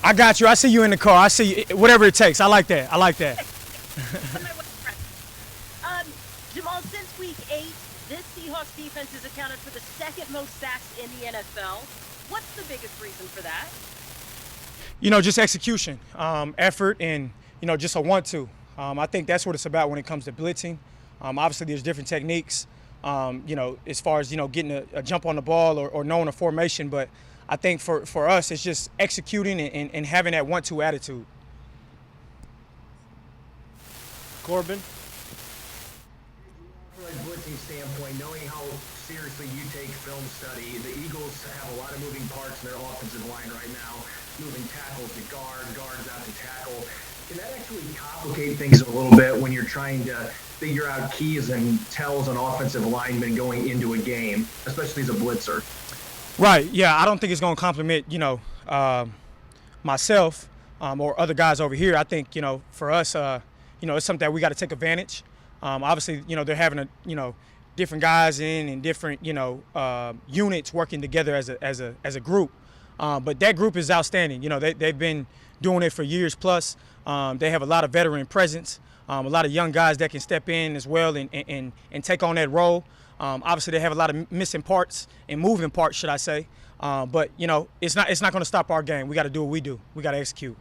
I got you. I see you in the car. I see you. Whatever it takes. I like that. I like that. Jamal, since week 8, this Seahawks defense has accounted for the second most sacks in the NFL. What's the biggest reason for that? Just execution, effort, and, just a want-to. I think that's what it's about when it comes to blitzing. Obviously, there's different techniques, as far as, getting a jump on the ball or knowing a formation. But I think for us, it's just executing and having that want-to attitude. Corbin? From a blitzing standpoint, knowing how seriously you take film study, the Eagles have a lot of moving parts in their offensive line right now, moving tackles to guards out to tackle. Can that actually complicate things a little bit when you're trying to figure out keys and tells on offensive linemen going into a game, especially as a blitzer? Right. Yeah. I don't think it's going to compliment, myself or other guys over here. I think, for us, it's something that we got to take advantage. Obviously, they're having different guys in and different, units working together as a group. But that group is outstanding. They've been doing it for years plus. They have a lot of veteran presence, a lot of young guys that can step in as well and take on that role. Obviously, they have a lot of missing parts and moving parts, should I say. But it's not going to stop our game. We got to do what we do. We got to execute.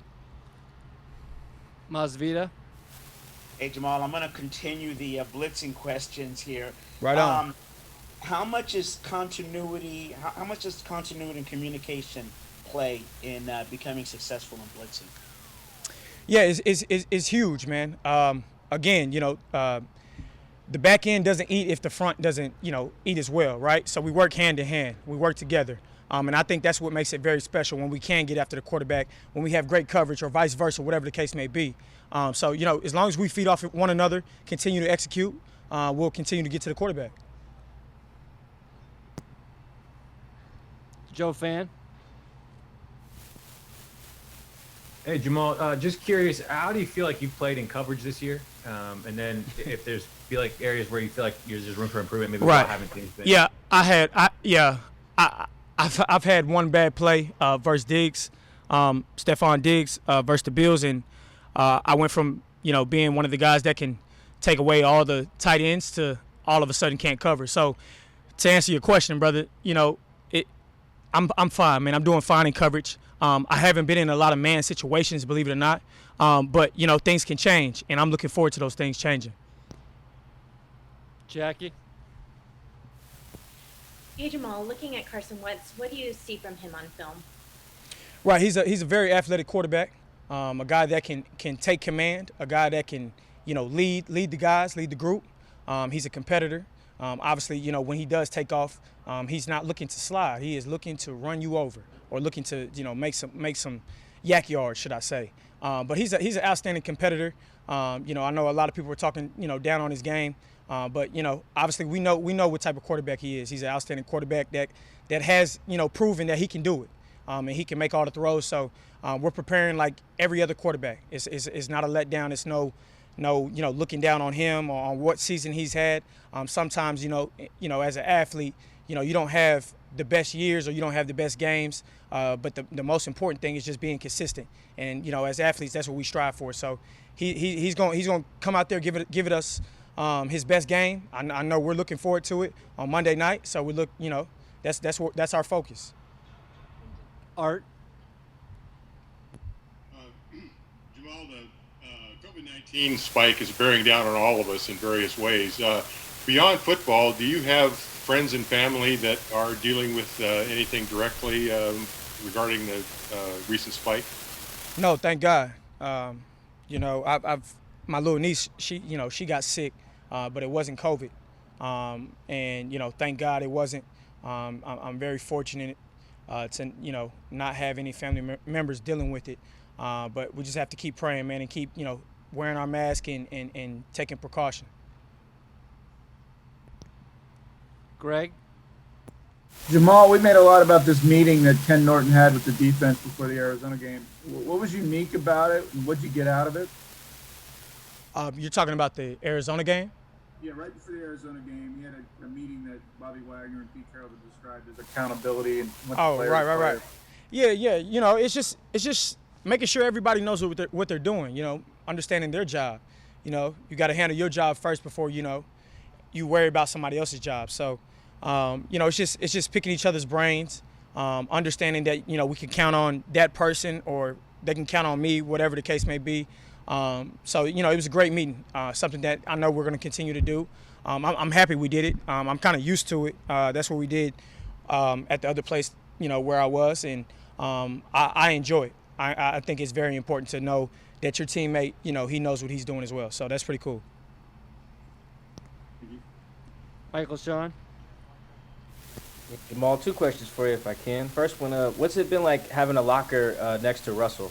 Masvita? Hey, Jamal, I'm going to continue the blitzing questions here. Right on. How much does continuity and communication play in becoming successful in blitzing? Yeah, it's huge, man. Again, the back end doesn't eat if the front doesn't, eat as well, right? So we work hand in hand. We work together. And I think that's what makes it very special when we can get after the quarterback, when we have great coverage or vice versa, whatever the case may be. So, as long as we feed off one another, continue to execute, we'll continue to get to the quarterback. Joe Fan? Hey, Jamal, just curious, how do you feel like you've played in coverage this year? And then if there's areas where you feel like there's just room for improvement, maybe right. Without having things been. Yeah, I've had one bad play versus Diggs, Stephon Diggs versus the Bills, and I went from being one of the guys that can take away all the tight ends to all of a sudden can't cover. So to answer your question, brother, I'm fine, man. I'm doing fine in coverage. I haven't been in a lot of man situations, believe it or not, but things can change, and I'm looking forward to those things changing. Jackie? Hey, Jamal, looking at Carson Wentz, what do you see from him on film? Right, he's a very athletic quarterback, a guy that can take command, a guy that can lead the guys, lead the group. He's a competitor. Obviously, when he does take off, he's not looking to slide. He is looking to run you over or looking to make some yak yards, should I say. But he's an outstanding competitor. I know a lot of people were talking down on his game. But obviously we know what type of quarterback he is. He's an outstanding quarterback that has proven that he can do it, and he can make all the throws. So we're preparing like every other quarterback. It's not a letdown. It's no looking down on him or on what season he's had. Sometimes as an athlete you don't have the best years or you don't have the best games. But the most important thing is just being consistent. And as athletes, that's what we strive for. So he's going to come out there, give it us. His best game. I know we're looking forward to it on Monday night. So we look, that's our focus. Art? Jamal, the COVID-19 spike is bearing down on all of us in various ways. Beyond football, do you have friends and family that are dealing with anything directly regarding the recent spike? No, thank God. I've my little niece, she got sick. But it wasn't COVID, and thank God it wasn't. I'm very fortunate to not have any family members dealing with it. But we just have to keep praying, man, and keep wearing our mask and taking precaution. Greg? Jamal, we made a lot about this meeting that Ken Norton had with the defense before the Arizona game. What was unique about it, and what did you get out of it? You're talking about the Arizona game? Yeah, right before the Arizona game, he had a meeting that Bobby Wagner and Pete Carroll described as accountability and what the players right. Yeah. It's just making sure everybody knows what they're doing, understanding their job. You got to handle your job first before, you worry about somebody else's job. So, it's just picking each other's brains, understanding that, we can count on that person or they can count on me, whatever the case may be. So, it was a great meeting, something that I know we're going to continue to do. I'm happy we did it. I'm kind of used to it. That's what we did at the other place, where I was, and I enjoy it. I think it's very important to know that your teammate, he knows what he's doing as well. So that's pretty cool. Michael, Sean. Jamal, 2 questions for you if I can. First one, what's it been like having a locker next to Russell?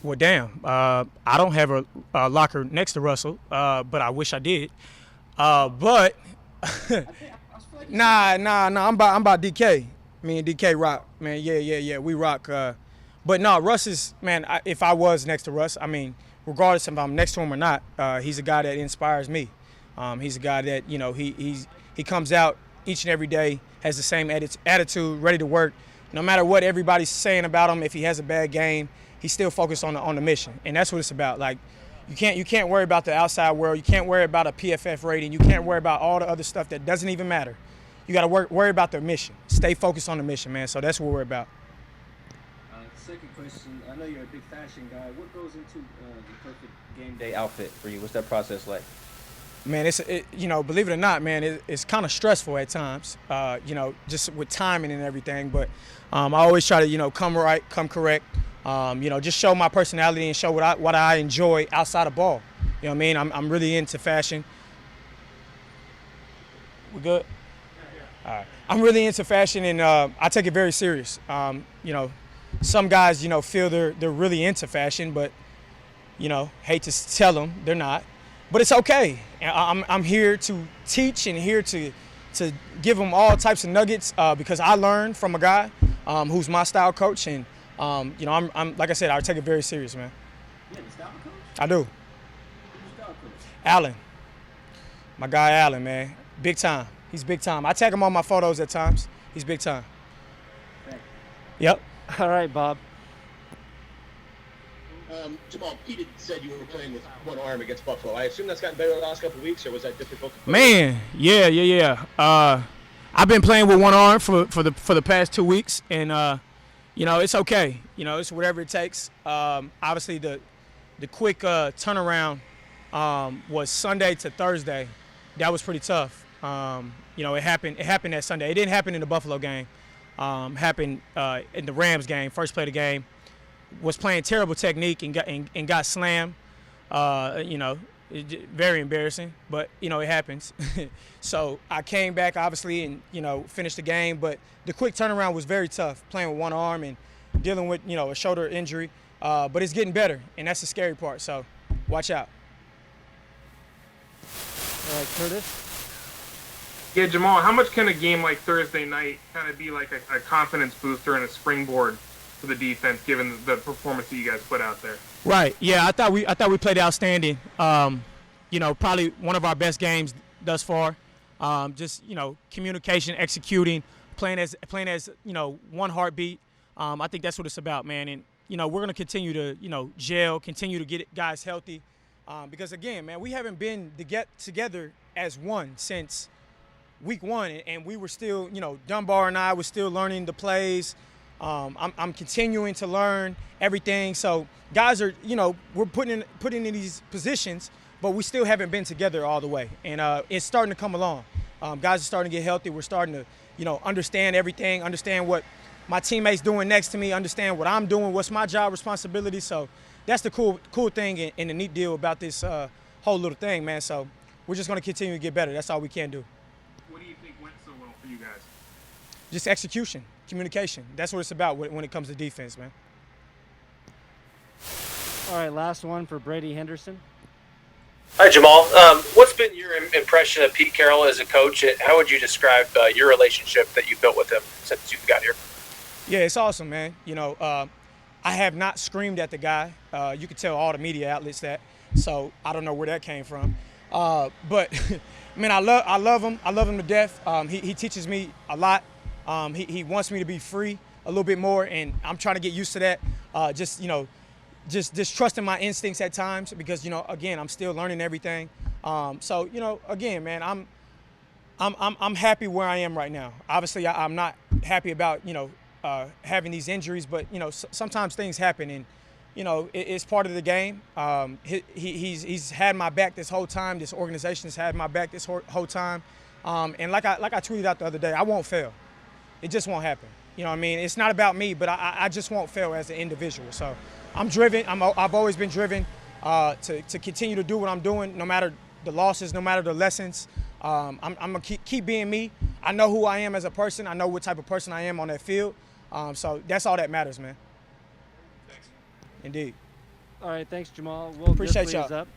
Well, damn. I don't have a locker next to Russell, but I wish I did. But nah. I'm about DK. Me and DK rock, man. Yeah. We rock. But no, Russ is, man. If I was next to Russ, regardless if I'm next to him or not, he's a guy that inspires me. He's a guy that he comes out each and every day, has the same attitude, ready to work. No matter what everybody's saying about him, if he has a bad game, he's still focused on the mission, and that's what it's about. Like, you can't worry about the outside world. You can't worry about a PFF rating. You can't worry about all the other stuff that doesn't even matter. You got to worry about the mission. Stay focused on the mission, man. So that's what we're about. Second question, I know you're a big fashion guy. What goes into the perfect game day outfit for you? What's that process like? Man, believe it or not, man, it's kind of stressful at times, just with timing and everything. But I always try to, come right, come correct, just show my personality and show what I enjoy outside of ball. You know what I mean? I'm really into fashion. We good? All right. I'm really into fashion, and I take it very serious. Some guys, feel they're really into fashion, but, hate to tell them they're not. But it's okay. I'm here to teach and here to give them all types of nuggets because I learned from a guy who's my style coach, and I'm like I said, I take it very serious, man. Yeah, the style coach? I do. Who's your style coach? Allen, my guy Allen, man, big time. He's big time. I tag him on my photos at times. He's big time. Thanks. Yep. All right, Bob. Jamal, Pete had said you were playing with one arm against Buffalo. I assume that's gotten better the last couple of weeks, or was that difficult to play? Man, yeah. I've been playing with one arm for the past 2 weeks, and it's okay. It's whatever it takes. Obviously, the quick turnaround was Sunday to Thursday. That was pretty tough. It happened that Sunday. It didn't happen in the Buffalo game. Happened in the Rams game, first play of the game. Was playing terrible technique and got slammed. Very embarrassing, but it happens. So I came back obviously and finished the game, but the quick turnaround was very tough, playing with one arm and dealing with a shoulder injury. But it's getting better, and that's the scary part. So watch out. All right, Curtis. Yeah, Jamal, how much can a game like Thursday night kind of be like a confidence booster and a springboard for the defense, given the performance that you guys put out there? Right. Yeah, I thought we played outstanding. Probably one of our best games thus far. Just communication, executing, playing as one heartbeat. I think that's what it's about, man. And we're gonna continue to gel, continue to get guys healthy, because again, man, we haven't been to get together as one since week 1, and we were still, Dunbar and I were still learning the plays. I'm continuing to learn everything. So guys are, we're putting in these positions, but we still haven't been together all the way. And it's starting to come along. Guys are starting to get healthy. We're starting to, understand everything, understand what my teammates doing next to me, understand what I'm doing, what's my job responsibility. So that's the cool thing and the neat deal about this whole little thing, man. So we're just going to continue to get better. That's all we can do. What do you think went so well for you guys? Just execution. Communication. That's what it's about when it comes to defense, man. All right, last one for Brady Henderson. Hi, Jamal. What's been your impression of Pete Carroll as a coach? How would you describe your relationship that you built with him since you got here? Yeah, it's awesome, man. I have not screamed at the guy. You could tell all the media outlets that, so I don't know where that came from. But, man, I love him. I love him to death. He teaches me a lot. He wants me to be free. a little bit more, and I'm trying to get used to that. Just trusting my instincts at times because, again, I'm still learning everything. So, again, man, I'm happy where I am right now. Obviously, I'm not happy about, having these injuries, but, sometimes things happen, and, it's part of the game. He's had my back this whole time. This organization has had my back this whole time. And like I tweeted out the other day, I won't fail. It just won't happen. You know what I mean? It's not about me, but I just won't fail as an individual. So I'm driven. I've always been driven to continue to do what I'm doing, no matter the losses, no matter the lessons. I'm going to keep being me. I know who I am as a person. I know what type of person I am on that field. So that's all that matters, man. Thanks. Indeed. All right, thanks, Jamal. We'll appreciate y'all. Up.